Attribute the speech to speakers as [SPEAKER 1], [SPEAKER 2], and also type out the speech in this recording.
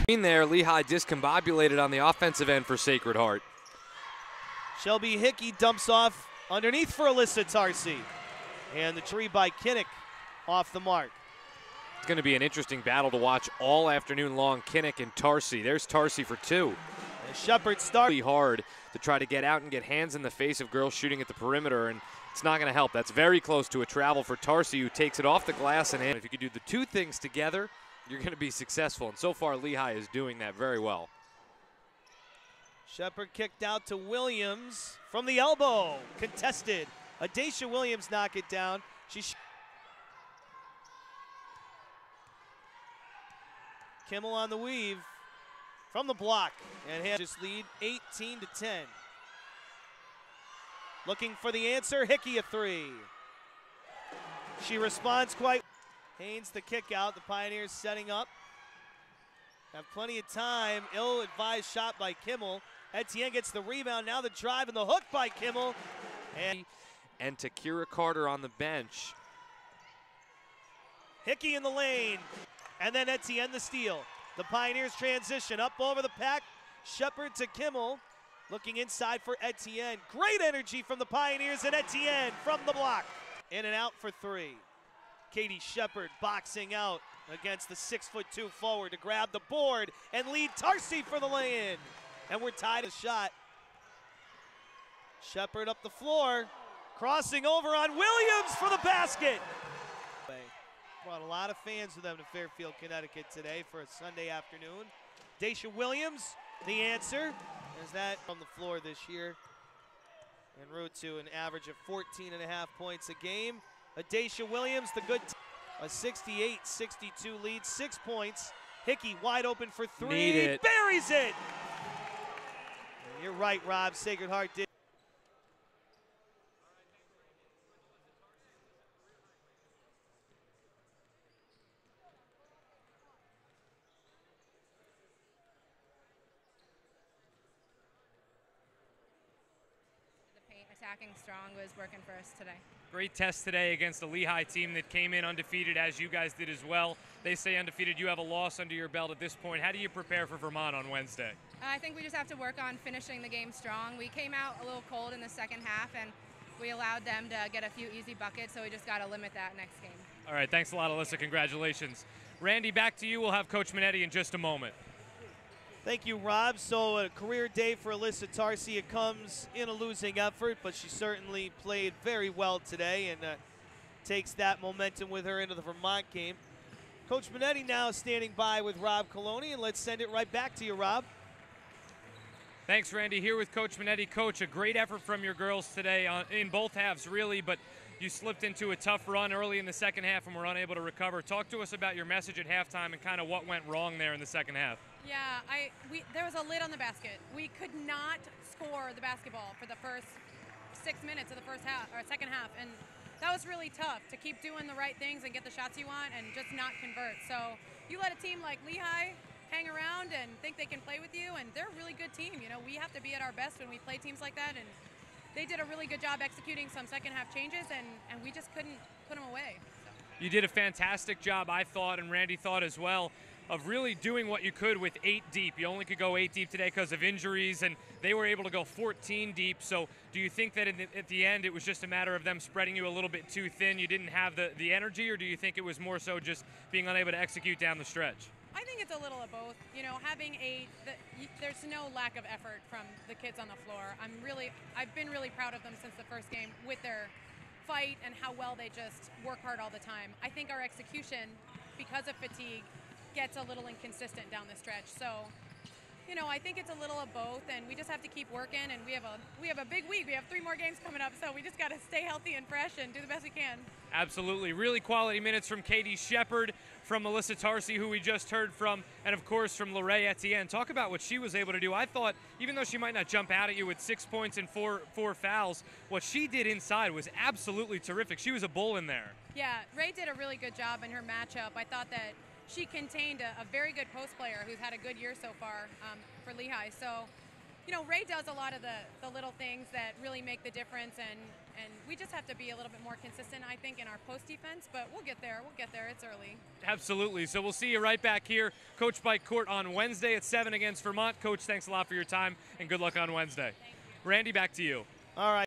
[SPEAKER 1] There, Lehigh discombobulated on the offensive end for Sacred Heart.
[SPEAKER 2] Shelby Hickey dumps off underneath for Alyssa Tarsi. And the tree by Kinnick off the mark.
[SPEAKER 1] It's going to be an interesting battle to watch all afternoon long, Kinnick and Tarsi. There's Tarsi for two.
[SPEAKER 2] And Shepard starts
[SPEAKER 1] really hard to try to get out and get hands in the face of girls shooting at the perimeter, and it's not going to help. That's very close to a travel for Tarsi, who takes it off the glass and in. If you could do the two things together, you're going to be successful, and so far Lehigh is doing that very well.
[SPEAKER 2] Shepard kicked out to Williams from the elbow, contested. Adacia Williams knock it down. Kimmel on the weave from the block, and just lead 18-10. Looking for the answer, Hickey a three. She responds quite. Haynes the kick out, the Pioneers setting up. Have plenty of time, ill-advised shot by Kimmel. Etienne gets the rebound, now the drive and the hook by Kimmel.
[SPEAKER 1] And Takira Carter on the bench.
[SPEAKER 2] Hickey in the lane, and then Etienne the steal. The Pioneers transition up over the pack. Shepard to Kimmel, looking inside for Etienne. Great energy from the Pioneers, and Etienne from the block. In and out for three. Katie Shepard boxing out against the 6'2" forward to grab the board and lead Tarsi for the lay-in. And we're tied a shot. Shepard up the floor, crossing over on Williams for the basket. Brought a lot of fans with them to Fairfield, Connecticut today for a Sunday afternoon. Dacia Williams, the answer. Is that on the floor this year? En route to an average of 14.5 points a game. Adacia Williams, the good, a 68-62 lead, 6 points. Hickey wide open for three, buries it. And you're right, Rob, Sacred Heart did.
[SPEAKER 3] Attacking strong was working for us today.
[SPEAKER 4] Great test today against a Lehigh team that came in undefeated, as you guys did as well. They say undefeated, you have a loss under your belt at this point. How do you prepare for Vermont on Wednesday?
[SPEAKER 3] I think we just have to work on finishing the game strong. We came out a little cold in the second half, and we allowed them to get a few easy buckets, so we just got to limit that next game.
[SPEAKER 4] All right, thanks a lot, Alyssa. Congratulations. Randy, back to you. We'll have Coach Minetti in just a moment.
[SPEAKER 2] Thank you, Rob. So a career day for Alyssa Tarsi. It comes in a losing effort, but she certainly played very well today and takes that momentum with her into the Vermont game. Coach Minetti now standing by with Rob Coloni, and let's send it right back to you, Rob.
[SPEAKER 4] Thanks, Randy. Here with Coach Minetti. Coach, a great effort from your girls today in both halves, really, but you slipped into a tough run early in the second half and were unable to recover. Talk to us about your message at halftime and kind of what went wrong there in the second half.
[SPEAKER 3] Yeah, there was a lid on the basket. We could not score the basketball for the first 6 minutes of the first half or second half, and that was really tough to keep doing the right things and get the shots you want and just not convert. So you let a team like Lehigh hang around and think they can play with you, and they're a really good team. You know, we have to be at our best when we play teams like that, and they did a really good job executing some second half changes, and we just couldn't put them away. So.
[SPEAKER 4] You did a fantastic job, I thought, and Randy thought as well, of really doing what you could with 8 deep. You only could go 8 deep today because of injuries, and they were able to go 14 deep. So do you think that at the end it was just a matter of them spreading you a little bit too thin? You didn't have the energy, or do you think it was more so just being unable to execute down the stretch?
[SPEAKER 3] I think it's a little of both. You know, having there's no lack of effort from the kids on the floor. I've been really proud of them since the first game with their fight and how well they just work hard all the time. I think our execution, because of fatigue, gets a little inconsistent down the stretch. So, you know, I think it's a little of both, and we just have to keep working, and we have a big week. We have 3 more games coming up, so we just got to stay healthy and fresh and do the best we can.
[SPEAKER 4] Absolutely. Really quality minutes from Katie Shepard, from Melissa Tarsi, who we just heard from, and of course from Lorraine Etienne. Talk about what she was able to do. I thought, even though she might not jump out at you with 6 points and four fouls, what she did inside was absolutely terrific. She was a bull in there.
[SPEAKER 3] Yeah, Ray did a really good job in her matchup. I thought that she contained a very good post player who's had a good year so far for Lehigh. So, you know, Ray does a lot of the little things that really make the difference, And we just have to be a little bit more consistent, I think, in our post defense, but we'll get there. We'll get there. It's early.
[SPEAKER 4] Absolutely. So we'll see you right back here, Coach Bike Court, on Wednesday at 7 against Vermont. Coach, thanks a lot for your time, and good luck on Wednesday.
[SPEAKER 3] Thank you.
[SPEAKER 4] Randy, back to you.
[SPEAKER 2] All right.